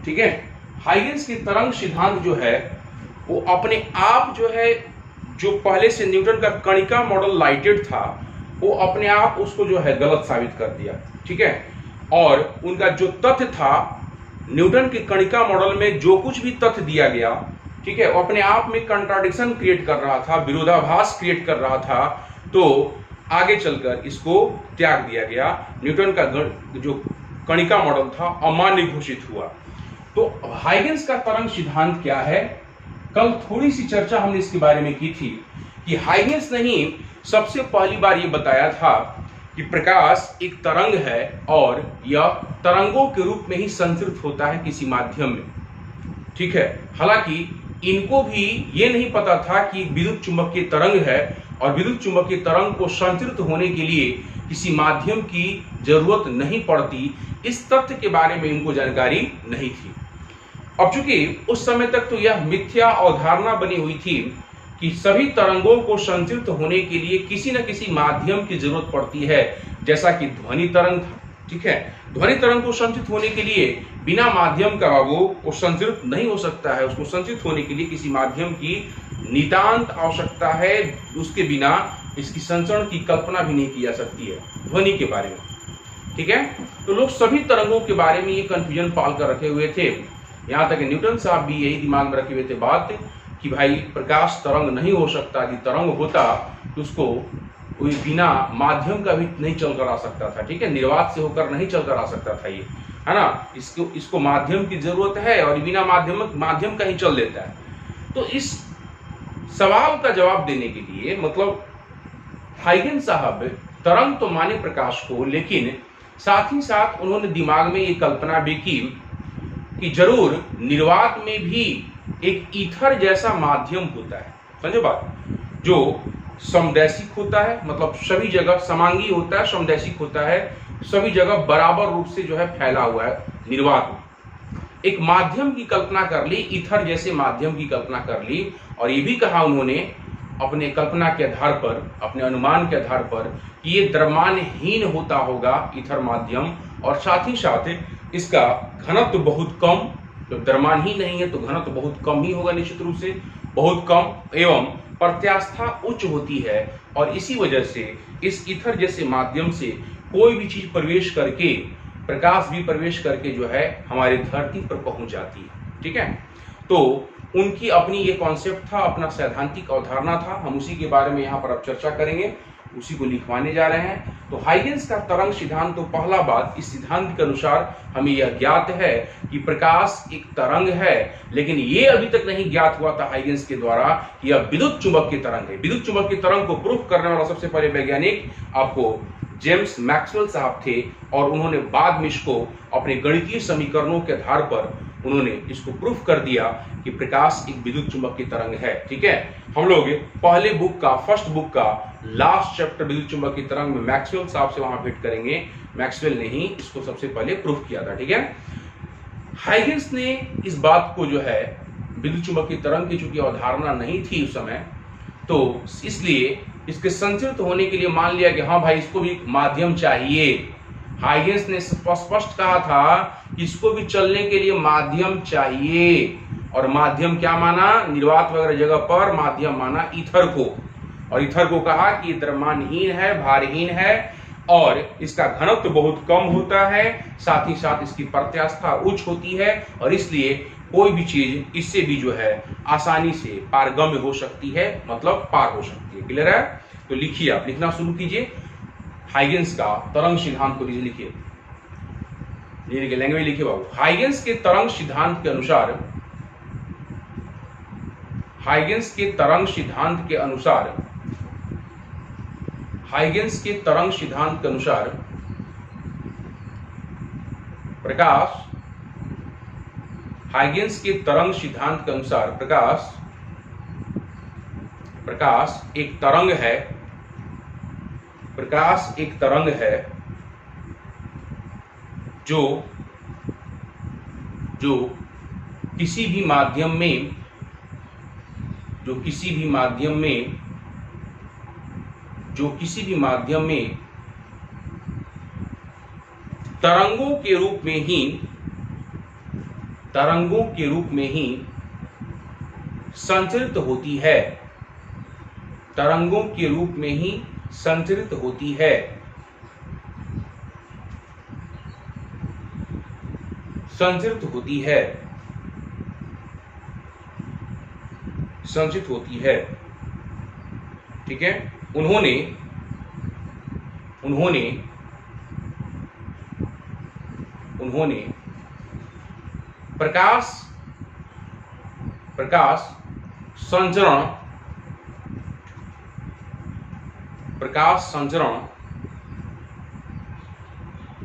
ठीक है। हाइगेंस की तरंग सिद्धांत जो है वो अपने आप जो है, जो पहले से न्यूटन का कणिका मॉडल लाइटेड था, वो अपने आप उसको जो है गलत साबित कर दिया। ठीक है। और उनका जो तथ्य था, न्यूटन के कणिका मॉडल में जो कुछ भी तथ्य दिया गया, ठीक है, वो अपने आप में कंट्राडिक्शन क्रिएट कर रहा था, विरोधाभास क्रिएट कर रहा था। तो आगे चलकर इसको त्याग दिया गया। न्यूटन का जो कणिका मॉडल था अमान्य घोषित हुआ। तो हाइगेंस का तरंग सिद्धांत क्या है? कल थोड़ी सी चर्चा हमने इसके बारे में की थी कि हाइगेंस ने ही सबसे पहली बार ये बताया था कि प्रकाश एक तरंग है और यह तरंगों के रूप में ही संचरित होता है किसी माध्यम में। ठीक है। हालांकि इनको भी ये नहीं पता था कि विद्युत चुंबकीय तरंग है और विद्युत चुंबकीय तरंग को संचरित होने के लिए किसी माध्यम की जरूरत नहीं पड़ती। इस तथ्य के बारे में इनको जानकारी नहीं थी। अब चूंकि उस समय तक तो यह मिथ्या अवधारणा बनी हुई थी कि सभी तरंगों को संचरित होने के लिए किसी न किसी माध्यम की जरूरत पड़ती है, जैसा कि ध्वनि तरंग था। ठीक है। ध्वनि तरंग को संचरित होने के लिए बिना माध्यम का वो संचरित नहीं हो सकता है। उसको संचरित होने के लिए किसी माध्यम की नितांत आवश्यकता है। उसके बिना इसकी संचरण की कल्पना भी नहीं की जा सकती है ध्वनि के बारे में। ठीक है। तो लोग सभी तरंगों के बारे में ये कंफ्यूजन पाल कर रखे हुए थे। यहाँ तक न्यूटन साहब भी यही दिमाग में रखे हुए थे बात कि भाई प्रकाश तरंग नहीं हो सकता। यदि तरंग होता तो उसको बिना माध्यम का भी नहीं चल कर आ सकता था। ठीक है। निर्वात से होकर नहीं चल कर आ सकता था ये, है ना। इसको माध्यम की जरूरत है और बिना माध्यम का ही चल देता है। तो इस सवाल का जवाब देने के लिए मतलब हाइगेंस साहब तरंग तो माने प्रकाश को, लेकिन साथ ही साथ उन्होंने दिमाग में ये कल्पना भी की कि जरूर निर्वात में भी एक ईथर जैसा माध्यम होता है। समझो बात, जो समदैशिक होता है, मतलब सभी जगह समांगी होता है, समदैशिक होता है, सभी जगह बराबर रूप से जो है फैला हुआ है निर्वात में। एक माध्यम की कल्पना कर ली, ईथर जैसे माध्यम की कल्पना कर ली, और ये भी कहा उन्होंने अपने कल्पना के आधार पर, अपने अनुमान के आधार पर कि ये द्रव्यमानहीन होता होगा ईथर माध्यम, और साथ ही साथ इसका घनत्व बहुत कम। जब द्रव्यमान ही नहीं है तो घनत्व बहुत कम ही होगा, निश्चित रूप से बहुत कम, एवं प्रत्यास्था उच्च होती है। और इसी वजह से इस ईथर जैसे माध्यम से कोई भी चीज प्रवेश करके, प्रकाश भी प्रवेश करके जो है हमारे धरती पर पहुंच जाती है। ठीक है। तो उनकी अपनी ये कॉन्सेप्ट था, अपना सैद्धांतिक अवधारणा था। हम उसी के बारे में यहाँ पर अब चर्चा करेंगे, उसी को लिखवाने जा रहे हैं। तो हाइगेंस का तरंग सिद्धांत, तो पहला बात, इस सिद्धांत के अनुसार हमें यह ज्ञात है कि प्रकाश एक तरंग है, लेकिन ये अभी तक नहीं ज्ञात हुआ था हाइगेंस के द्वारा कि यह विद्युत चुंबकीय तरंग है। विद्युत चुंबकीय तरंग को प्रूफ करने वाला सबसे पहले वैज्ञानिक आपको जेम्स मैक्सवेल साहब थे, और उन्होंने बाद में इसको अपने गणितीय समीकरणों के आधार पर उन्होंने इसको प्रूफ कर दिया कि प्रकाश एक विद्युत चुंबकीय तरंग है। ठीक है। हम लोग पहले बुक का, फर्स्ट बुक का लास्ट चैप्टर विद्युत चुंबकीय तरंग में मैक्सवेल साहब से वहां भेंट करेंगे। मैक्सवेल ने ही इसको सबसे पहले प्रूफ किया था। ठीक है। हाइगेंस ने इस बात को जो है, विद्युत चुंबकीय तरंग की चूंकि अवधारणा नहीं थी उस समय, तो इसलिए इसके संचरित होने के लिए मान लिया कि हाँ भाई इसको भी माध्यम चाहिए। हाइगेंस ने स्पष्ट कहा था कि इसको भी चलने के लिए माध्यम चाहिए, और माध्यम क्या माना? निर्वात वगैरह जगह पर माध्यम माना ईथर को, और ईथर को कहा कि द्रव्यमानहीन है, भारहीन है, और इसका घनत्व बहुत कम होता है, साथ ही साथ इसकी प्रत्यास्था उच्च होती है, और इसलिए कोई भी चीज इससे भी जो है आसानी से पारगम्य हो सकती है, मतलब पार हो सकती है। क्लियर है? तो लिखिए, आप लिखना शुरू कीजिए। हाइगेंस का तरंग सिद्धांत को लिखिए, लैंग्वेज लिखिए बाबू। हाइगेंस के तरंग सिद्धांत के अनुसार, हाइगेंस के तरंग सिद्धांत के अनुसार, हाइगेंस के तरंग सिद्धांत के अनुसार प्रकाश, हाइगेंस के तरंग सिद्धांत के अनुसार प्रकाश एक तरंग है। प्रकाश एक तरंग है जो किसी भी माध्यम में, जो किसी भी माध्यम में तरंगों के रूप में ही तरंगों के रूप में ही संचरित होती है, तरंगों के रूप में ही संचरित होती है, संचरित होती है, संचित होती है। ठीक है। उन्होंने उन्होंने उन्होंने प्रकाश प्रकाश संचरण प्रकाश संचरण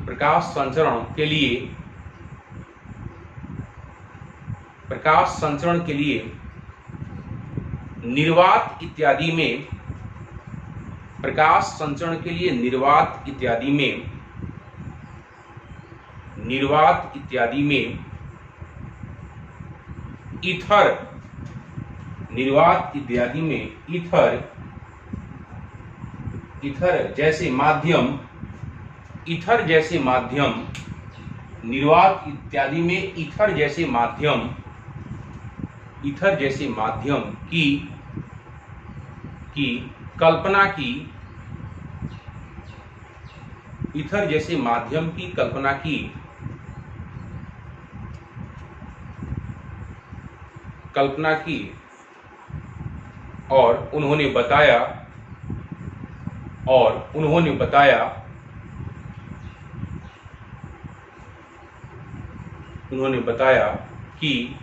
प्रकाश संचरण के लिए प्रकाश संचरण के लिए निर्वात इत्यादि में प्रकाश संचरण के लिए निर्वात इत्यादि में ईथर निर्वात इत्यादि में ईथर जैसे माध्यम निर्वात इत्यादि में ईथर जैसे माध्यम की कल्पना की, ईथर जैसे माध्यम की कल्पना की और उन्होंने बताया कि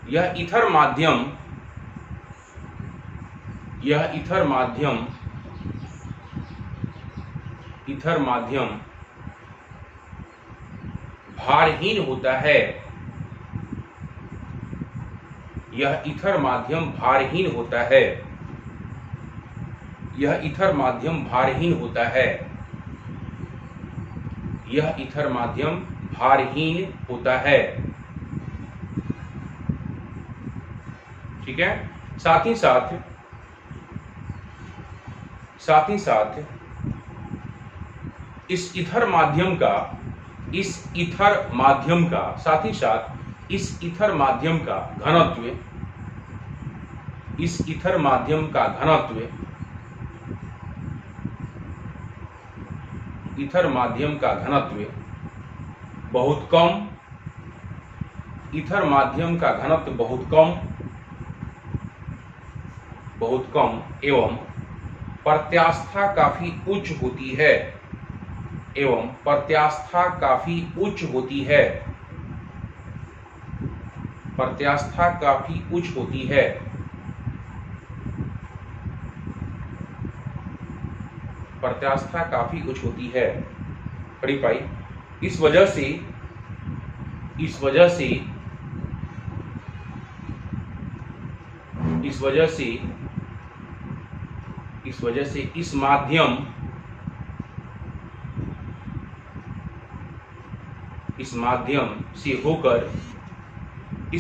यह ईथर माध्यम भारहीन होता है, यह ईथर माध्यम भारहीन होता है, यह ईथर माध्यम भारहीन होता है, यह ईथर माध्यम भारहीन होता है। ठीक है। साथ ही साथ इस ईथर माध्यम का साथ ही साथ इस ईथर माध्यम का घनत्व, इस ईथर माध्यम का घनत्व, ईथर माध्यम का घनत्व बहुत कम, ईथर माध्यम का घनत्व बहुत कम एवं प्रत्यास्था काफी उच्च होती है, एवं प्रत्यास्था काफी उच्च होती है, प्रत्यास्था काफी उच्च होती है। प्रत्यास्था काफी उच्च होती है। पढ़ी पाई। इस वजह से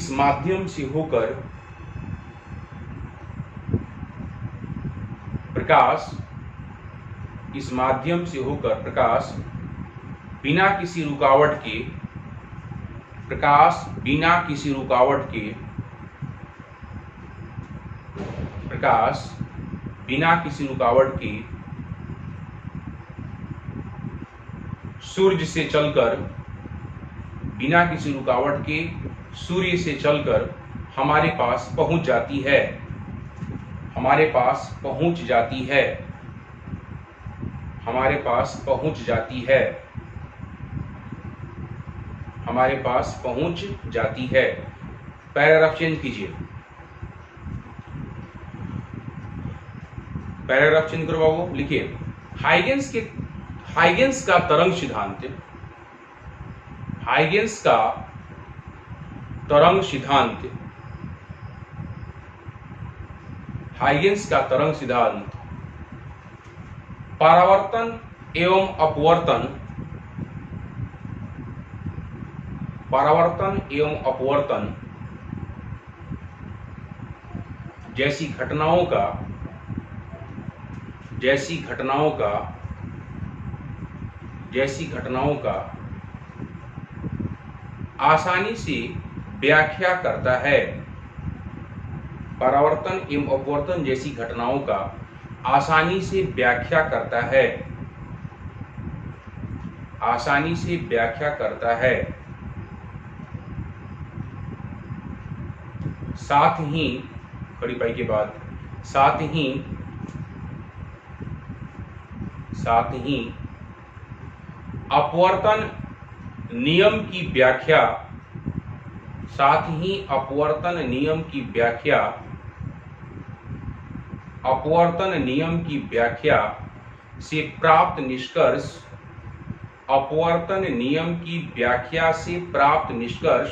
इस माध्यम से होकर प्रकाश, इस माध्यम से होकर प्रकाश बिना किसी रुकावट के, प्रकाश बिना किसी रुकावट के, प्रकाश बिना किसी रुकावट के सूर्य से चलकर, बिना किसी रुकावट के सूर्य से चलकर हमारे पास पहुंच जाती है, हमारे पास पहुंच जाती है, हमारे पास पहुंच जाती है, हमारे पास पहुंच जाती है। पैराग्राफ चेंज कीजिए, पैराग्राफ चेंज करो बाबू। लिखिए हाइगेंस का तरंग सिद्धांत, हाइगेंस का तरंग सिद्धांत, हाइगेंस का तरंग सिद्धांत परावर्तन एवं अपवर्तन, परावर्तन एवं अपवर्तन जैसी घटनाओं का आसानी से व्याख्या करता है। परावर्तन एवं अपवर्तन जैसी घटनाओं का आसानी से व्याख्या करता है, आसानी से व्याख्या करता है। साथ ही खड़ी पाई के बाद साथ ही अपवर्तन नियम की व्याख्या, साथ ही अपवर्तन नियम की व्याख्या, अपवर्तन नियम की व्याख्या से प्राप्त निष्कर्ष, अपवर्तन नियम की व्याख्या से प्राप्त निष्कर्ष,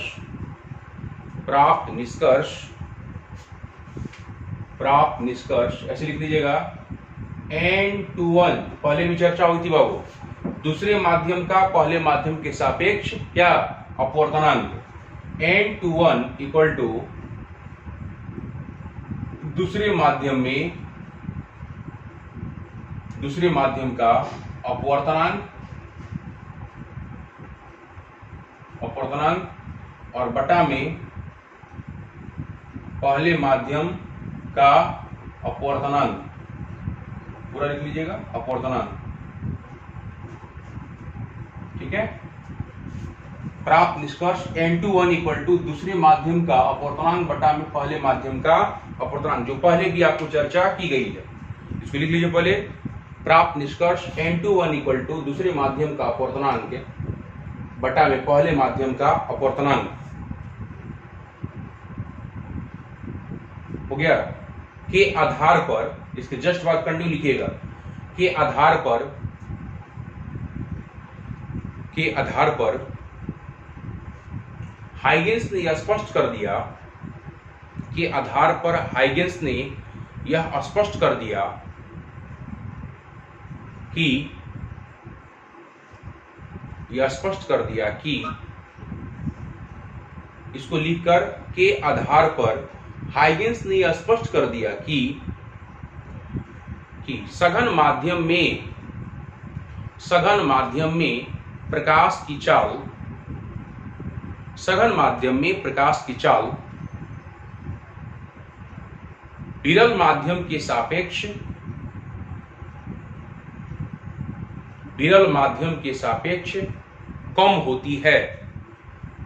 प्राप्त निष्कर्ष ऐसे लिख लीजिएगा। N2 पहले भी चर्चा हुई थी बाबू, दूसरे माध्यम का पहले माध्यम के सापेक्ष क्या अपवर्तनांक। N21 इक्वल टू दूसरे माध्यम का अपवर्तनांक और बटा में पहले माध्यम का अपवर्तनांक, पूरा लिख लीजिएगा अपवर्तनांक, ठीक है। प्राप्त निष्कर्ष N21 इक्वल टू दूसरे माध्यम का अपवर्तनांक बटा में पहले माध्यम का अपवर्तनांक, जो पहले भी आपको चर्चा की गई है, इसको लिख लीजिए पहले। प्राप्त निष्कर्ष N21 इक्वल टू दूसरे माध्यम का अपवर्तनांक बटा में पहले माध्यम का अपवर्तनांक हो गया। के आधार पर, इसके जस्ट बाद कंटिन्यू लिखिएगा, के आधार पर हाइगेंस ने यह स्पष्ट कर दिया, के आधार पर हाइगेंस ने यह स्पष्ट कर दिया कि इसको लिखकर, के आधार पर हाइगेंस ने यह स्पष्ट कर दिया कि सघन माध्यम में प्रकाश की चाल विरल माध्यम के सापेक्ष कम होती है,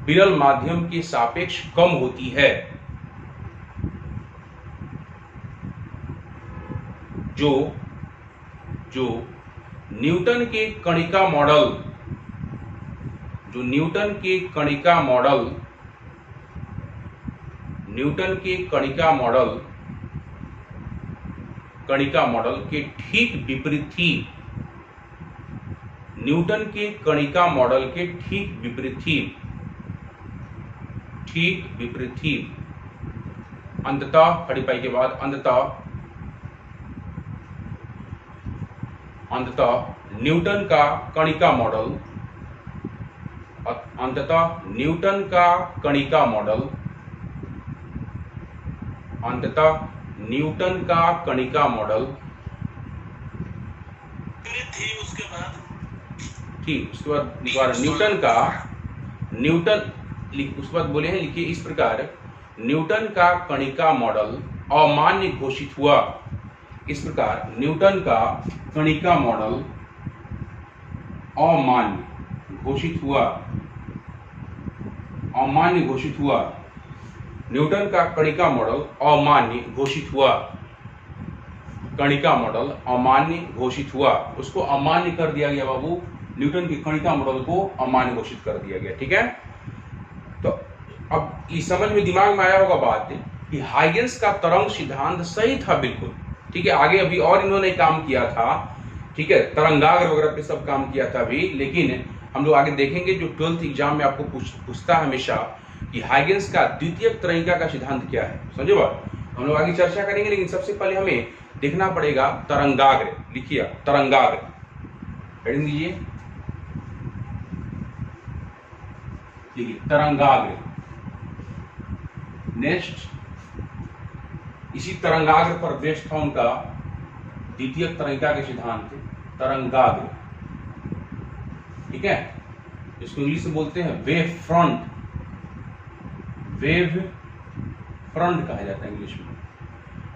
विरल माध्यम के सापेक्ष कम होती है। जो न्यूटन के कणिका मॉडल के ठीक विपरीत थी, न्यूटन के कणिका मॉडल के ठीक विपरीत थी। अंततः खड़ी पाई के बाद अंततः न्यूटन का कणिका मॉडल उसके बाद उसके बाद बोले हैं, लिखिए इस प्रकार, न्यूटन का कणिका मॉडल अमान्य घोषित हुआ। इस प्रकार न्यूटन का कणिका मॉडल अमान्य घोषित हुआ, न्यूटन का कणिका मॉडल अमान्य घोषित हुआ, उसको अमान्य कर दिया गया बाबू, न्यूटन की कणिका मॉडल को अमान्य घोषित कर दिया गया, ठीक है। तो अब इस समझ में दिमाग में आया होगा बात कि हाइगेंस का तरंग सिद्धांत सही था बिल्कुल, ठीक है। आगे अभी और इन्होंने काम किया था, ठीक है, तरंगाग्र वगैरह पे सब काम किया था अभी, लेकिन हम लोग आगे देखेंगे जो 12th एग्जाम में आपको पूछता है हमेशा कि हाइगेंस का द्वितीयक तरंगिका का सिद्धांत क्या है, समझे बात। हम लोग आगे चर्चा करेंगे, लेकिन सबसे पहले हमें देखना पड़ेगा तरंगाग्र। लिखिए तरंगाग्र, हेडिंग दीजिए, लिखिए तरंगाग्र। नेक्स्ट, इसी तरंगाग्र पर बेस्ड था उनका द्वितीयक तरंगिका के सिद्धांत तरंगाग्र, ठीक है। इसको इंग्लिश में बोलते हैं वेव फ्रंट वेव फ्रंट कहा जाता है इंग्लिश में,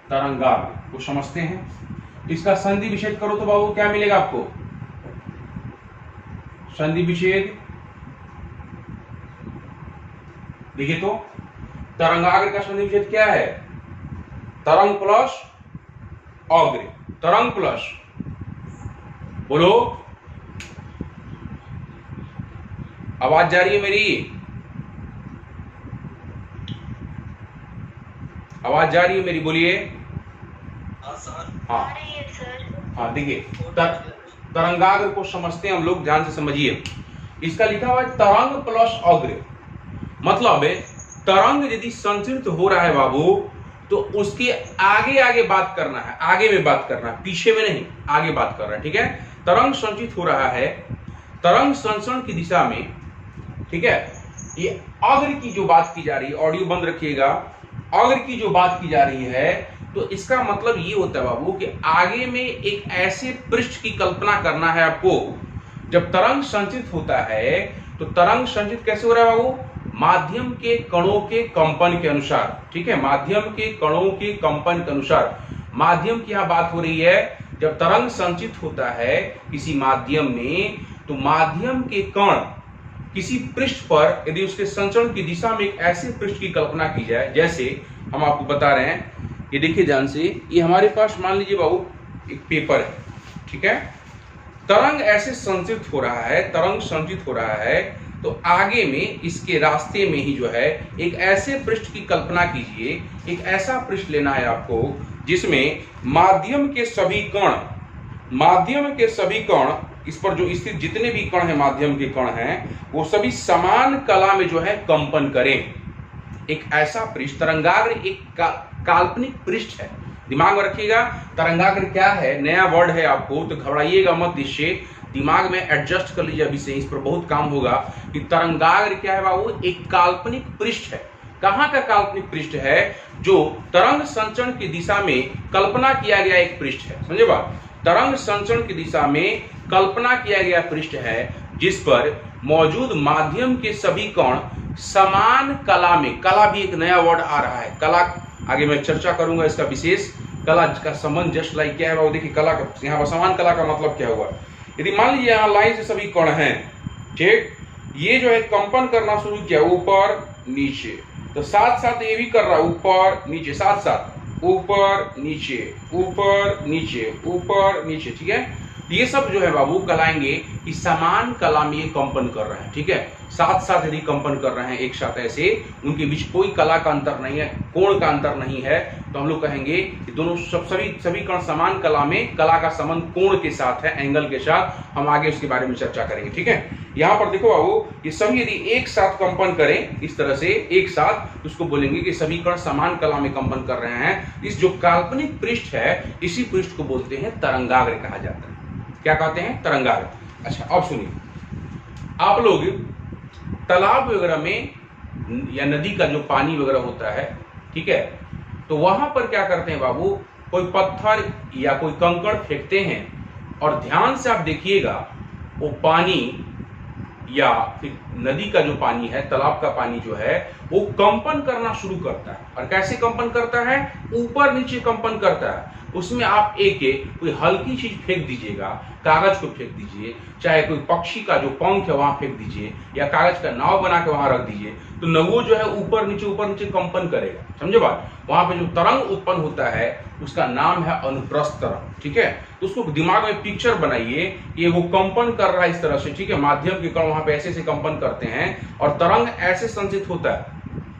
तरंगाग्र को समझते हैं। इसका संधि विच्छेद करो तो बाबू क्या मिलेगा आपको, संधि विच्छेद। देखिए तो तरंगाग्र का संधि विच्छेद क्या है, तरंग प्लस अग्र, तरंग प्लस, बोलो आवाज जा रही है मेरी, आवाज जा रही है मेरी, बोलिए। हाँ हाँ देखिए तरंगाग्र को समझते हैं हम लोग, ध्यान से समझिए। इसका लिखा हुआ है तरंग प्लस अग्र, मतलब तरंग यदि संचरित हो रहा है बाबू तो उसके आगे आगे बात करना है, आगे में बात करना है, पीछे में नहीं, आगे बात कर रहा है, ठीक है। तरंग संचित हो रहा है, तरंग संचरण की दिशा में, ठीक है। ये अग्र की जो बात की जा रही है, ऑडियो बंद रखिएगा, अग्र की जो बात की जा रही है तो इसका मतलब ये होता है बाबू कि आगे में एक ऐसे पृष्ठ की कल्पना करना है आपको। जब तरंग संचित होता है तो तरंग संचित कैसे हो रहा है बाबू, माध्यम के कणों के कंपन के अनुसार, ठीक है, माध्यम के कणों के कंपन के अनुसार। माध्यम की यहां बात हो रही है, जब तरंग संचित होता है किसी माध्यम में तो माध्यम के कण किसी पृष्ठ पर यदि उसके संचरण की दिशा में एक ऐसे पृष्ठ की कल्पना की जाए, जैसे हम आपको बता रहे हैं, ये देखिए ध्यान से, ये हमारे पास मान लीजिए बाबू एक पेपर है, ठीक है। तरंग ऐसे संचित हो रहा है, तरंग संचित हो रहा है तो आगे में इसके रास्ते में ही जो है एक ऐसे पृष्ठ की कल्पना कीजिए, एक ऐसा पृष्ठ लेना है आपको जिसमें माध्यम के सभी कण, माध्यम के सभी कण, इस पर जो स्थित जितने भी कण हैं, माध्यम के कण हैं, वो सभी समान कला में जो है कंपन करें। एक ऐसा पृष्ठ, तरंगाग्र एक काल्पनिक पृष्ठ है, दिमाग में रखिएगा। तरंगाग्र क्या है, नया वर्ड है आपको, तो घबराइएगा मत, इससे दिमाग में एडजस्ट कर लीजिए अभी से, इस पर बहुत काम होगा कि तरंगाग्र क्या है बाबू, एक काल्पनिक पृष्ठ है। कहां का काल्पनिक पृष्ठ है, जो तरंग संचरण की दिशा में कल्पना किया गया एक पृष्ठ है, समझे बात। तरंग संचरण की दिशा में कल्पना किया गया पृष्ठ है जिस पर मौजूद माध्यम के सभी कण समान कला में, कला भी एक नया वर्ड आ रहा है, कला आगे मैं चर्चा करूंगा इसका विशेष, कला का संबंध जस्ट लाइक क्या है वो देखिए, कला का यहाँ पर समान कला का मतलब क्या हुआ। यदि मान लीजिए यहाँ लाइन से सभी कण हैं, ठीक, ये जो है कंपन करना शुरू किया ऊपर नीचे, तो साथ साथ ये भी कर रहा है ऊपर नीचे, साथ साथ ऊपर नीचे, ऊपर नीचे, ऊपर नीचे, ठीक है। ये सब जो है बाबू कहलाएंगे कि समान कला में ये कंपन कर रहे हैं, ठीक है। साथ साथ यदि कंपन कर रहे हैं एक साथ ऐसे, उनके बीच कोई कला का अंतर नहीं है, कोण का अंतर नहीं है, तो हम लोग कहेंगे कि दोनों सभी कण समान कला में, कला का संबंध कोण के साथ है, एंगल के साथ। हम आगे उसके बारे में चर्चा करेंगे, ठीक है। यहाँ पर देखो बाबू, ये सभी यदि एक साथ कंपन करें इस तरह से एक साथ, उसको बोलेंगे कि सभी कण समान कला में कंपन कर रहे हैं। इस जो काल्पनिक पृष्ठ है, इसी पृष्ठ को बोलते हैं तरंगाग्र कहा जाता है। क्या कहते हैं, तरंगाग्र। अच्छा अब सुनिए, आप लोग तालाब वगैरह में या नदी का जो पानी वगैरह होता है, ठीक है, तो वहां पर क्या करते हैं बाबू, कोई पत्थर या कोई कंकड़ फेंकते हैं और ध्यान से आप देखिएगा वो पानी या फिर नदी का जो पानी है, तालाब का पानी जो है, वो कंपन करना शुरू करता है। और कैसे कंपन करता है, ऊपर नीचे कंपन करता है। उसमें आप एक कोई हल्की चीज फेंक दीजिएगा, कागज को फेंक दीजिए, चाहे कोई पक्षी का जो पंख है वहां फेंक दीजिए, या कागज का नाव बना के वहां रख दीजिए, तो नवो जो है ऊपर नीचे कंपन करेगा, समझे बात। वहां पे जो तरंग उत्पन्न होता है उसका नाम है अनुप्रस्थ तरंग, ठीक है। तो उसको दिमाग में पिक्चर बनाइए कि वो कंपन कर रहा है इस तरह से, ठीक है। माध्यम के कण वहां पे ऐसे कंपन करते हैं और तरंग ऐसे संचित होता है,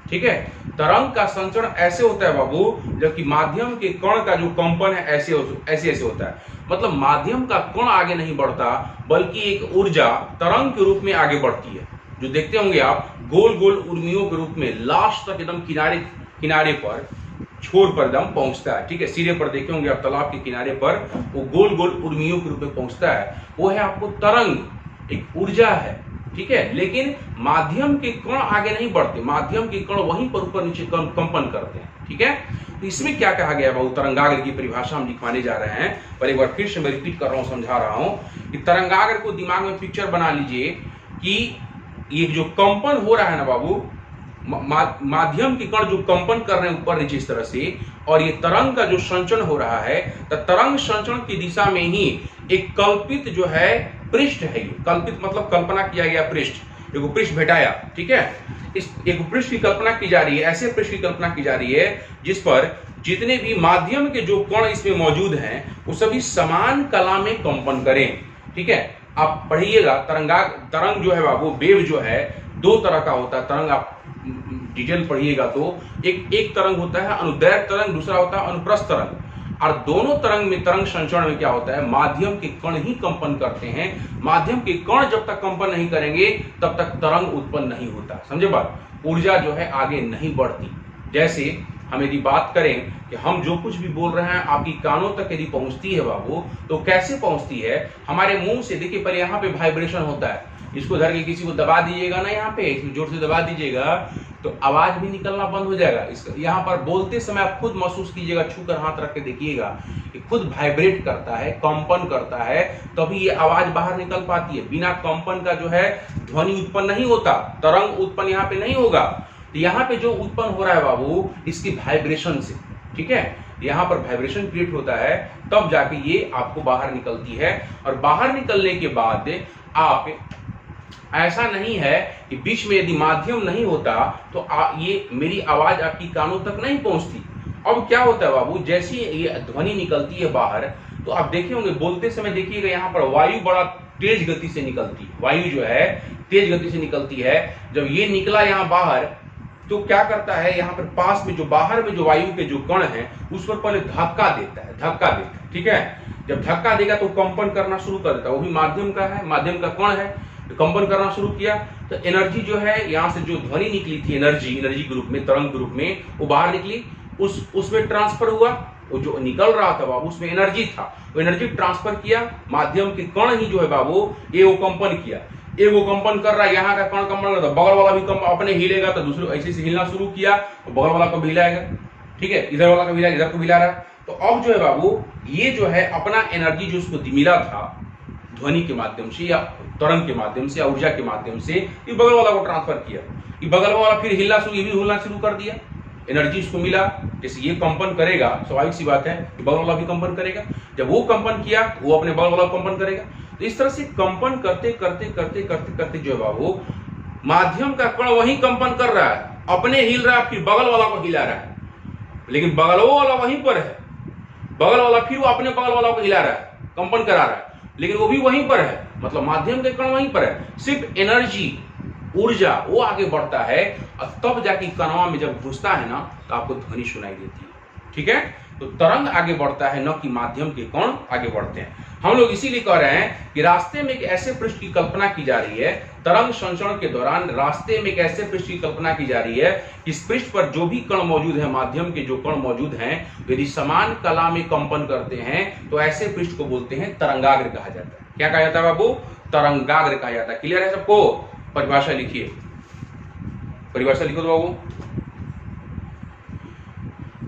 ठीक है। तरंग का संचरण ऐसे होता है बाबू, जबकि माध्यम के कण का जो कंपन है ऐसे होता है। मतलब माध्यम का कण आगे नहीं बढ़ता, बल्कि एक ऊर्जा तरंग के रूप में आगे बढ़ती है, जो देखते होंगे आप गोल गोल उर्मियों के रूप में लास्ट तक एकदम किनारे पर, छोर पर एकदम पहुंचता है, ठीक है। सिरे पर देखे होंगे आप तालाब के किनारे पर वो गोल गोल उर्मियों के रूप में पहुंचता है, वो है आपको तरंग, एक ऊर्जा है, ठीक है। लेकिन माध्यम के कण आगे नहीं बढ़ते, माध्यम के कण वहीं पर ऊपर नीचे कंपन करते हैं, ठीक है। तो इसमें क्या कहा गया है, तरंगाग्र की परिभाषा हम लिखवाने जा रहे हैं, पर एक बार फिर से मैं रिपीट कर रहा हूं, समझा रहा हूं कि तरंगाग्र को दिमाग में पिक्चर बना लीजिए कि ये जो कंपन हो रहा है ना बाबू, माध्यम के कण जो कंपन कर रहे हैं ऊपर नीचे इस तरह से, और ये तरंग का जो संचरण हो रहा है, तो तरंग संचरण की दिशा में ही एक कल्पित जो है पृष्ठ है। ये कल्पित मतलब कल्पना किया गया पृष्ठ, एक पृष्ठ भेटाया, ठीक है। इस एक पृष्ठ की कल्पना की जा रही है, ऐसे पृष्ठ की कल्पना की जा रही है जिस पर जितने भी माध्यम के जो कण इसमें मौजूद हैं वो सभी समान कला में कंपन करें, ठीक है। आप पढ़िएगा, तरंग जो है वो वेव जो है दो तरह का होता है। तरंग आप डिटेल पढ़िएगा तो एक तरंग होता है अनुदैर्घ्य तरंग, दूसरा होता है अनुप्रस्थ तरंग। और दोनों तरंग में, तरंग संचरण में क्या होता है, माध्यम के कण ही कंपन करते हैं। माध्यम के कण जब तक कंपन नहीं करेंगे तब तक तरंग उत्पन्न नहीं होता। समझे बात? ऊर्जा जो है आगे नहीं बढ़ती। जैसे हम यदि बात करें कि हम जो कुछ भी बोल रहे हैं आपकी कानों तक यदि पहुंचती है बाबू, तो कैसे पहुंचती है? हमारे मुंह से, देखिए पहले यहाँ पे वाइब्रेशन होता है, इसको धर के किसी को दबा दीजिएगा ना, यहाँ पे इसको जोर से दबा दीजिएगा तो आवाज भी निकलना बंद हो जाएगा। इसका यहाँ पर बोलते समय आप खुद महसूस कीजिएगा, छू कर हाथ रख के देखिएगा कि खुद वाइब्रेट करता है, कंपन करता है, तभी ये आवाज बाहर निकल पाती है। बिना कंपन का जो है ध्वनि उत्पन्न नहीं होता, तरंग उत्पन्न यहाँ पे नहीं होगा। यहाँ पे जो उत्पन्न हो रहा है बाबू, इसकी वाइब्रेशन से, ठीक है, यहाँ पर वाइब्रेशन क्रिएट होता है, तब जाके ये आपको बाहर निकलती है। और बाहर निकलने के बाद आप, ऐसा नहीं है कि बीच में यदि माध्यम नहीं होता तो ये मेरी आवाज आपकी कानों तक नहीं पहुंचती। अब क्या होता है बाबू, जैसी ये ध्वनि निकलती है बाहर, तो आप देखे होंगे बोलते समय, देखिएगा यहाँ पर वायु बड़ा तेज गति से निकलती है, वायु जो है तेज गति से निकलती है। जब ये निकला यहाँ बाहर तो क्या करता है, यहाँ पर पास में जो बाहर में जो वायु के जो कण हैं उस पर पहले धक्का देता है, ठीक है। जब धक्का देगा तो कंपन करना शुरू कर देता है, वो भी माध्यम का है, माध्यम का कण है, तो कंपन करना शुरू किया तो एनर्जी जो है, यहाँ से जो ध्वनि निकली थी एनर्जी ग्रुप में, तरंग ग्रुप में, वो बाहर निकली, उसमें ट्रांसफर हुआ। वो जो निकल रहा था बाबू उसमें एनर्जी था, वो एनर्जी ट्रांसफर किया, माध्यम के कण ही जो है बाबू ये वो कंपन किया। एक वो कंपन कर रहा है, यहाँ का कण कंपन कर रहा है, बगल वाला भी कंपन अपने हिलेगा तो दूसरे ऐसे से हिलना शुरू किया, तो बगल वाला को भी हिलाएगा, ठीक है, इधर वाला को भी हिलाएगा, इधर को भी हिला रहा है। तो अब जो है बाबू ये जो है अपना एनर्जी जो उसको मिला था ध्वनि के माध्यम से या तरंग के माध्यम से या ऊर्जा के माध्यम से, ये बगल वाला को ट्रांसफर किया, ये बगल वाला फिर हिलना शुरू, ये भी हिलना शुरू कर दिया, एनर्जी इसको मिला। जैसे ये कंपन करेगा, स्वाभाविक सी बात है कि बगल वाला भी कंपन करेगा, जब वो कंपन किया वो अपने बगल वाला कंपन करेगा। तो इस तरह से कंपन करते करते करते करते करते जो है बाबू माध्यम का कण वही कंपन कर रहा है, अपने हिल रहा है, फिर बगल वाला को हिला रहा है, लेकिन बगल वाला वहीं पर है, बगल वाला फिर वो अपने बगल वाला को हिला रहा है, कंपन करा रहा है, लेकिन वो भी वहीं पर है, मतलब माध्यम के कण वहीं पर है, सिर्फ एनर्जी, ऊर्जा वो आगे बढ़ता है, और तब जाके कणवा में जब घुसता है ना तो आपको ध्वनि सुनाई देती है, ठीक है। तो तरंग आगे बढ़ता है, न कि माध्यम के कण आगे बढ़ते हैं। हम लोग इसीलिए कह रहे हैं कि रास्ते में एक ऐसे पृष्ठ की कल्पना की जा रही है, तरंग संचरण के दौरान रास्ते में एक ऐसे पृष्ठ की कल्पना की जा रही है, इस पृष्ठ पर जो भी कण मौजूद है, माध्यम के जो कण मौजूद हैं, यदि समान कला में कंपन करते हैं तो ऐसे पृष्ठ को बोलते हैं तरंगाग्र कहा जाता है। क्या कहा जाता है बाबू? तरंगाग्र कहा जाता है। क्लियर है सबको? परिभाषा लिखिए, परिभाषा लिखो तो बाबू,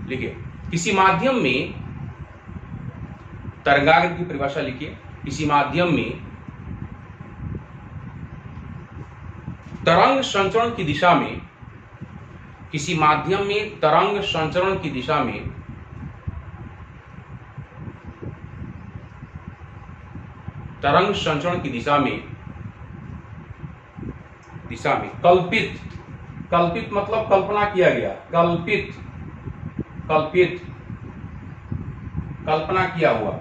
लिखिए। किसी माध्यम में तरंगाग्र की परिभाषा लिखिए। किसी माध्यम में तरंग संचरण की दिशा में, किसी माध्यम में तरंग संचरण की दिशा में तरंग संचरण की दिशा में कल्पित मतलब कल्पना किया गया, कल्पना किया हुआ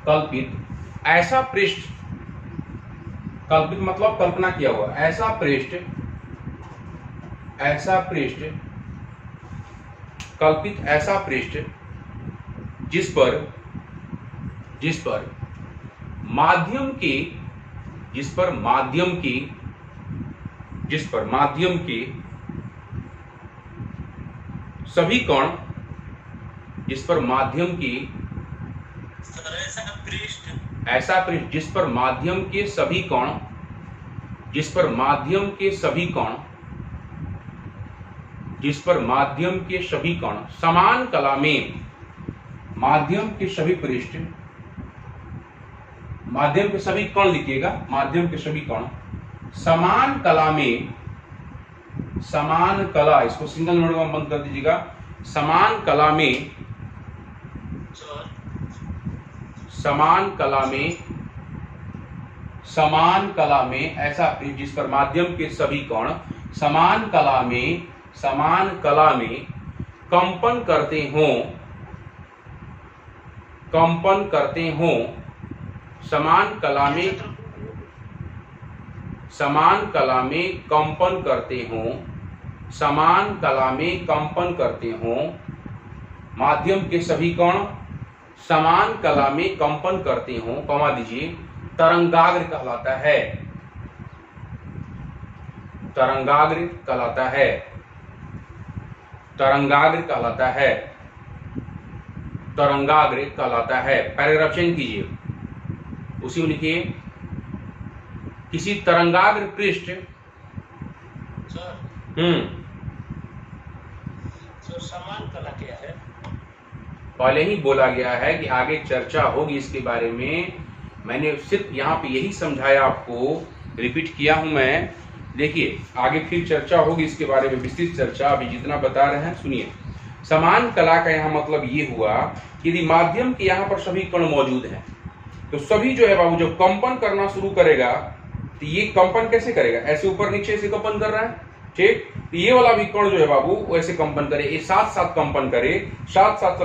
कल्पित ऐसा पृष्ठ, कल्पित मतलब कल्पना किया हुआ, ऐसा पृष्ठ, कल्पित ऐसा पृष्ठ जिस पर माध्यम के सभी कण, ऐसा पृष्ठ जिस पर माध्यम के सभी कण समान कला में, माध्यम के सभी पृष्ठ, माध्यम के सभी कण लिखिएगा, माध्यम के सभी कण समान कला में, समान कला, इसको सिंगल नोट में बंद कर दीजिएगा। समान कला में, समान कला में, समान कला में ऐसा जिस पर माध्यम के सभी कण समान कला में, समान कला में कंपन करते हों, कंपन करते हों, समान कला में, समान कला में कंपन करते हों, समान कला में कंपन करते हों, माध्यम के सभी कण समान कला में कंपन करते हों, कमा दीजिए, तरंगाग्र कहलाता है, तरंगाग्र कहलाता है, तरंगाग्र कहलाता है, तरंगाग्र कहलाता है। पैराग्राफ चेंज कीजिए, उसी में लिखिए, किसी तरंगाग्र पृष्ठ, सर समान कला क्या है? पहले ही बोला गया है कि आगे चर्चा होगी इसके बारे में। मैंने सिर्फ यहाँ पे यही समझाया, आपको रिपीट किया हूं मैं। देखिए आगे फिर चर्चा होगी इसके बारे में, विस्तृत चर्चा। अभी जितना बता रहे हैं सुनिए। समान कला का यहाँ मतलब ये हुआ कि यदि माध्यम के यहाँ पर सभी कण मौजूद हैं तो सभी जो है बाबू जब कंपन करना शुरू करेगा तो ये कंपन कैसे करेगा, ऐसे ऊपर नीचे से कंपन कर रहा है, ठीक। तो ये वाला भी कण जो है बाबू वो ऐसे कंपन करे, ये साथ साथ कंपन करे, साथ साथ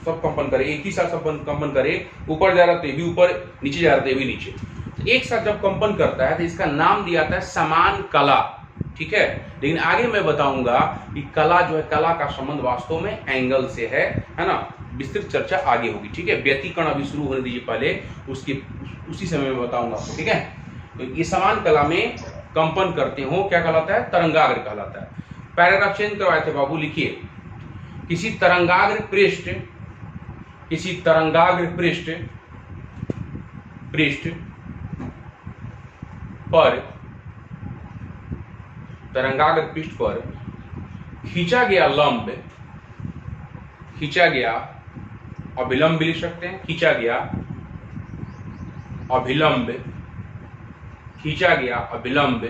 सब कंपन करे, एक ही साथ सब कंपन करे, ऊपर जा रहा तो ये भी ऊपर, नीचे जा रहा तो ये भी नीचे। तो एक साथ जब कंपन करता है तो इसका नाम दिया जाता है समान कला, ठीक है। लेकिन आगे मैं बताऊंगा कि कला जो है, कला का संबंध वास्तव में एंगल से है ना। विस्तृत चर्चा आगे होगी, ठीक है। व्यतिकरण अभी शुरू होने दीजिए पहले, उसी समय में बताऊंगा आपको, ठीक है। तो ये समान कला में कंपन करते हो क्या कहलाता है, तरंगाग्र कहलाता है। पैराग्राफ चेंज करवाए थे बाबू, लिखिए, किसी तरंगाग्र पृष्ठ, किसी तरंगाग्र पृष्ठ पर, तरंगाग्र पृष्ठ पर खींचा गया लंब, खींचा गया अभिलंब भी लिख सकते हैं, खींचा गया अभिलंब, खींचा गया अभिलंब,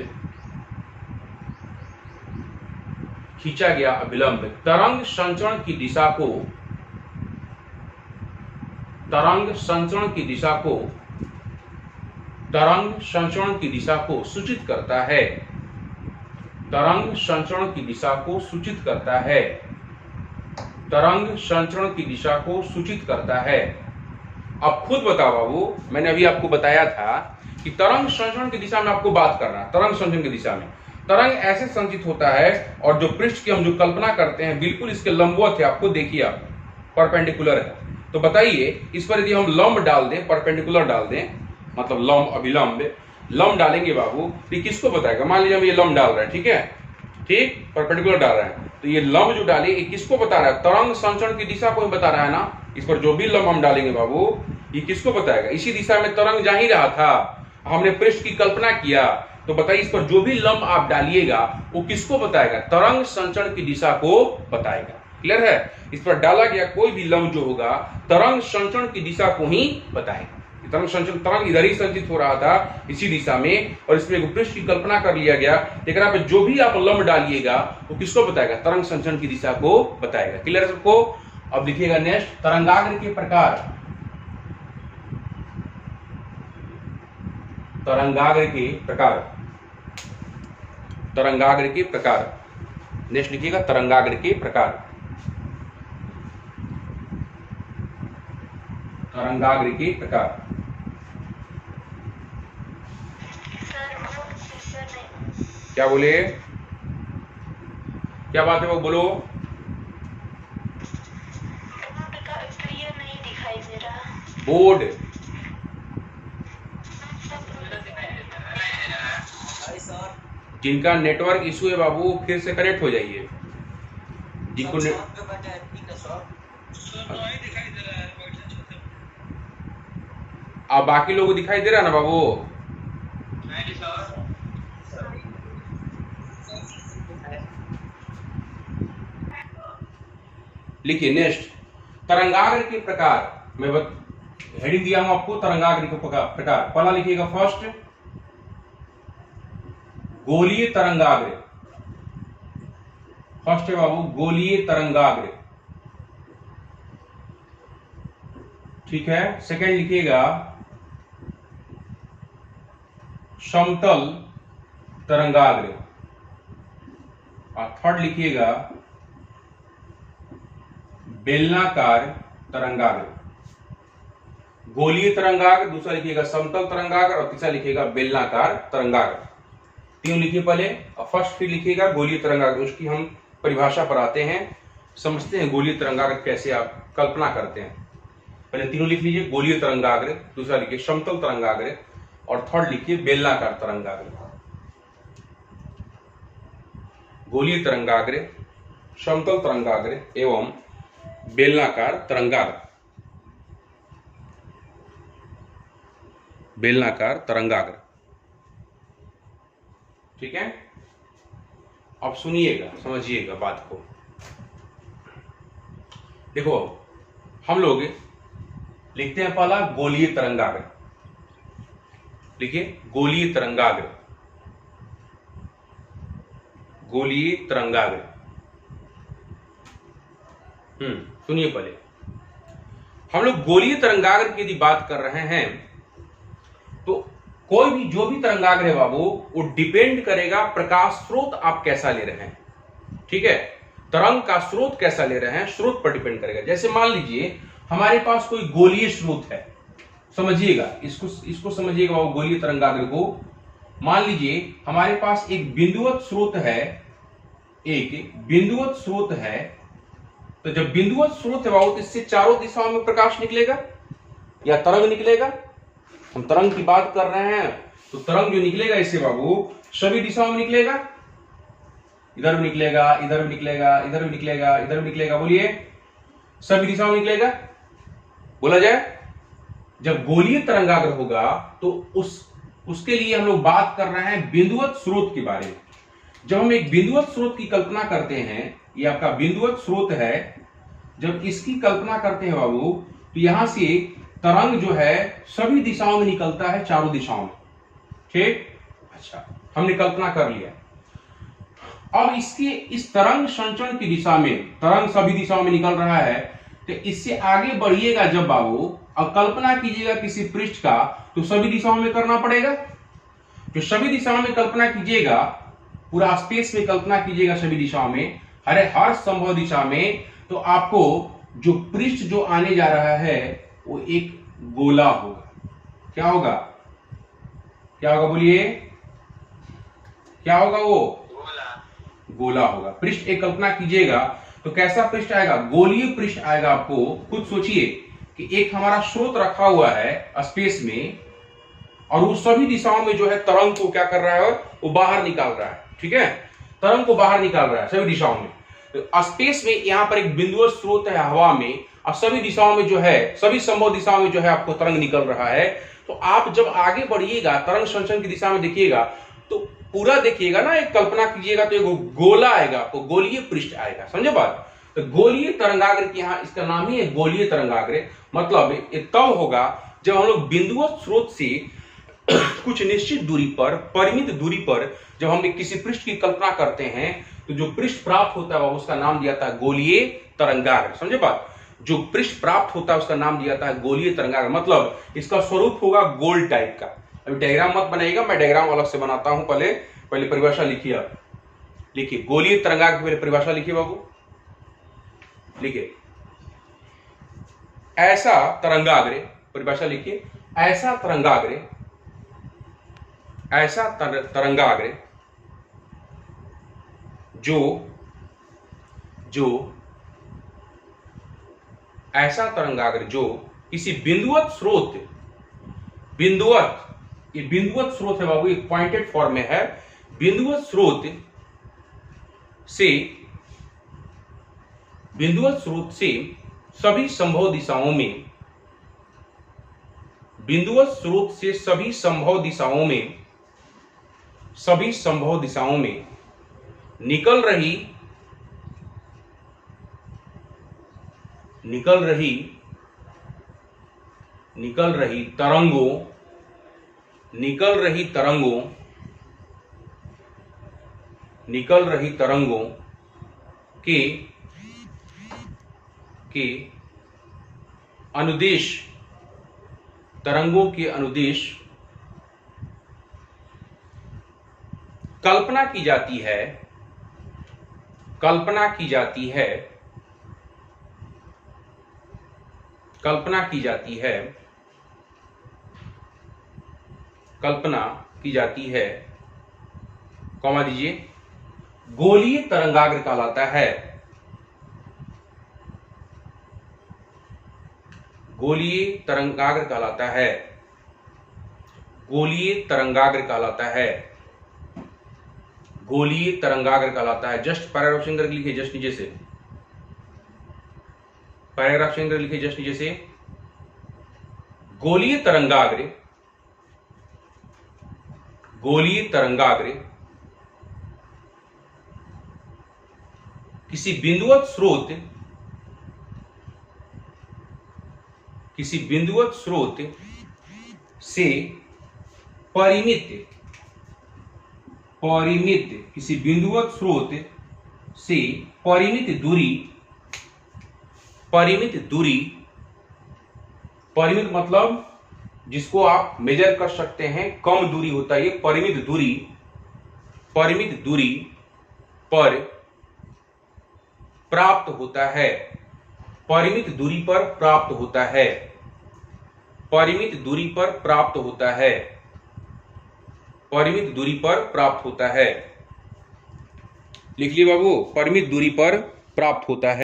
खींचा गया अभिलंब तरंग संचरण की दिशा को, तरंग संचरण की दिशा को, तरंग संचरण की दिशा को सूचित करता है, तरंग संचरण की दिशा को सूचित करता है, तरंग संचरण की दिशा को सूचित करता है। अब खुद बताओ बाबू, मैंने अभी आपको बताया था कि तरंग संचरण की दिशा में आपको बात करना है। तरंग संचरण की दिशा में तरंग ऐसे संचित होता है और जो पृष्ठ की हम जो कल्पना करते हैं बिल्कुल इसके लंबवत है, आपको देखिए आप परपेंडिकुलर है। तो बताइए इस पर यदि हम लंब डाल दें, परपेंडिकुलर डाल दें, मतलब लंब अभिलंब, लंब डालेंगे बाबू तो ये किसको बताएगा। मान लीजिए हम ये लंब डाल रहे हैं, ठीक है, ठीक, परपेंडिकुलर डाल रहे हैं, तो ये लंब जो डाले ये किसको बता रहा है, तरंग संचरण की दिशा को बता रहा है ना। इस पर जो भी लंब हम डालेंगे बाबू ये किसको बताएगा, इसी दिशा में तरंग जा ही रहा था, हमने पृष्ठ की कल्पना किया। तो बताइए इस पर जो भी लंब आप डालिएगा वो किसको बताएगा, तरंग संचरण की दिशा को बताएगा। क्लियर है। इस पर डाला गया कोई भी लंब जो होगा तरंग संचरण की दिशा को ही बताएगा। तरंग संचरण, तरंग इधर ही संचित हो रहा था इसी दिशा में, और इसमें एक पृष्ठ की कल्पना कर लिया गया। लेकिन आप जो भी आप लंब डालिएगा वो किसको बताएगा, तरंग संचरण की दिशा को बताएगा। क्लियर है सबको। अब देखिएगा नेक्स्ट, तरंगाग्र के प्रकार, तरंगाग्र के प्रकार, तरंगाग्र के प्रकार। नेक्स्ट लिखिएगा तरंगाग्र के प्रकार, तरंगाग्र के प्रकार। क्या बोले, क्या बात है वो बोलो। क्लियर नहीं दिखाई दे रहा बोर्ड, जिनका नेटवर्क इशू है बाबू फिर से कनेक्ट हो जाइए। जिनको अब बाकी लोगों को दिखाई दे रहा है ना बाबू। लिखिए नेक्स्ट, तरंगाग्र के प्रकार। मैं हेडिंग दिया हूं आपको, तरंगाग्र के प्रकार। पहला लिखिएगा फर्स्ट, गोलीय तरंगाग्र। फर्स्ट है बाबू गोलीय तरंगाग्र, ठीक है। सेकंड लिखिएगा समतल तरंगाग्र, और थर्ड लिखिएगा बेलनाकार तरंगाग्र। गोलीय तरंगाग्र, दूसरा लिखिएगा समतल तरंगाग्र, और तीसरा लिखिएगा बेलनाकार तरंगाग्र। तीन लिखिए पहले, और फर्स्ट फिर लिखिएगा गोलीय तरंगाग्र। उसकी हम परिभाषा पर आते हैं, समझते हैं गोलीय तरंगाग्र कैसे आप कल्पना करते हैं। पहले तीनों लिख लीजिए, गोलीय तरंगाग्र, दूसरा लिखिए समतल तरंगाग्र, और थर्ड लिखिए बेलनाकार तरंगाग्र। गोलीय तरंगाग्र, समतल तरंगाग्र एवं बेलनाकार तरंगाग्र। बेलनाकार तरंगाग्र, ठीक है। अब सुनिएगा, समझिएगा बात को। देखो हम लोग लिखते हैं पहला गोलीय तरंगाग्र, लिखिए गोलीय तरंगाग्र, गोलीय तरंगाग्र। सुनिए पहले, हम लोग गोलीय तरंगाग्र की यदि बात कर रहे हैं तो कोई भी जो भी तरंगाग्र है बाबू, वो डिपेंड करेगा प्रकाश स्रोत आप कैसा ले रहे हैं, ठीक है। तरंग का स्रोत कैसा ले रहे हैं, स्रोत पर डिपेंड करेगा। जैसे मान लीजिए हमारे पास कोई गोलीय स्रोत है, समझिएगा इसको समझिएगा बाबू, गोलीय तरंगाग्र को। मान लीजिए हमारे पास एक बिंदुवत स्रोत है, एक बिंदुवत स्रोत है। तो जब बिंदुवत स्रोत है बाबू, तो इससे चारों दिशाओं में प्रकाश निकलेगा या तरंग निकलेगा। हम तरंग की बात कर रहे हैं, तो तरंग जो निकलेगा इससे बाबू सभी दिशाओं में निकलेगा। इधर भी निकलेगा, इधर भी निकलेगा, इधर भी निकलेगा, इधर भी निकलेगा। बोलिए, सभी दिशाओं में निकलेगा। बोला जाए, जब गोलीय तरंगाग्र होगा तो उसके लिए हम लोग बात कर रहे हैं बिंदुवत स्रोत के बारे में। जब हम एक बिंदुवत स्रोत की कल्पना करते हैं, ये आपका बिंदुवत स्रोत है, जब इसकी कल्पना करते हैं बाबू, तो यहां से तरंग जो है सभी दिशाओं में निकलता है, चारों दिशाओं में, ठीक। अच्छा, हमने कल्पना कर लिया। अब इसके इस तरंग संचरण की दिशा में, तरंग सभी दिशाओं में निकल रहा है, तो इससे आगे बढ़िएगा जब बाबू, अब कल्पना कीजिएगा किसी पृष्ठ का, तो सभी दिशाओं में करना पड़ेगा। जो सभी दिशाओं में कल्पना कीजिएगा, पूरा स्पेस में कल्पना कीजिएगा सभी दिशाओं में, हर संभव दिशा में, तो आपको जो पृष्ठ जो आने जा रहा है वो एक गोला होगा। क्या होगा, क्या होगा बोलिए, क्या होगा? वो गोला होगा। पृष्ठ एक कल्पना कीजिएगा तो कैसा पृष्ठ आएगा? गोलीय पृष्ठ आएगा। आपको खुद सोचिए कि एक हमारा स्रोत रखा हुआ है स्पेस में, और वो सभी दिशाओं में जो है तरंग को क्या कर रहा है, वो बाहर निकाल रहा है, ठीक है। तरंग को बाहर निकाल रहा है सभी दिशाओं में। तो स्पेस में यहाँ पर एक बिंदुवत स्रोत है हवा में, और सभी दिशाओं में जो है, सभी संभव दिशाओं में जो है आपको तरंग निकल रहा है। तो आप जब आगे बढ़िएगा, तरंग संचरण की दिशा में देखिएगा, तो पूरा देखिएगा ना, एक कल्पना कीजिएगा तो एक गोला आएगा, आपको गोलीय पृष्ठ आएगा। समझे बात? तो गोलीय तरंगाग्र की, यहाँ इसका नाम ही है गोलीय तरंगाग्र। मतलब ये तब होगा जब हम लोग बिंदुवत स्रोत से कुछ निश्चित दूरी पर, परिमित दूरी पर जब हम किसी पृष्ठ की कल्पना करते हैं, तो जो पृष्ठ प्राप्त होता है उसका नाम दिया था गोलीय तरंगाग्र। समझे बात? जो पृष्ठ प्राप्त होता है उसका नाम दिया था गोलीय तरंगाग्र। मतलब इसका स्वरूप होगा गोल टाइप का। अभी डायग्राम मत बनाइएगा, मैं डायग्राम अलग से बनाता हूं। पहले परिभाषा लिखिए। आप लिखिए गोलीय तरंगाग्र की पहले परिभाषा लिखिए बाबू। लिखिए ऐसा तरंगाग्र, परिभाषा लिखिए, ऐसा तरंगाग्र, ऐसा तरंगाग्र जो ऐसा तरंगाग्र जो किसी बिंदुवत स्रोत, बिंदुवत, ये बिंदुवत स्रोत है बाबू, एक पॉइंटेड फॉर्म में है। बिंदुवत स्रोत से सभी संभव दिशाओं में, बिंदुवत स्रोत से सभी संभव दिशाओं में, सभी संभव दिशाओं में निकल निकल रही तरंगों के अनुदिश कल्पना की जाती है कल्पना की जाती है कॉमा दीजिए, गोलीय तरंगाग्र कहलाता है। गोलीय तरंगाग्र कहलाता है। गोलीय तरंगाग्र कहलाता है। गोलीय तरंगाग्र कहलाता है। जस्ट पैराग्राफ से लिखिए, जस्ट नीचे से पैराग्राफ से लिखिए, जस्ट नीचे से गोलीय तरंगाग्र किसी बिंदुवत स्रोत से परिमित मतलब जिसको आप मेजर कर सकते हैं, कम दूरी होता है ये। परिमित दूरी पर प्राप्त होता है। परिमित दूरी पर प्राप्त होता है। परिमित दूरी पर प्राप्त होता है। परिमित दूरी पर प्राप्त होता है। लिख लिए बाबू, परिमित दूरी पर प्राप्त होता है।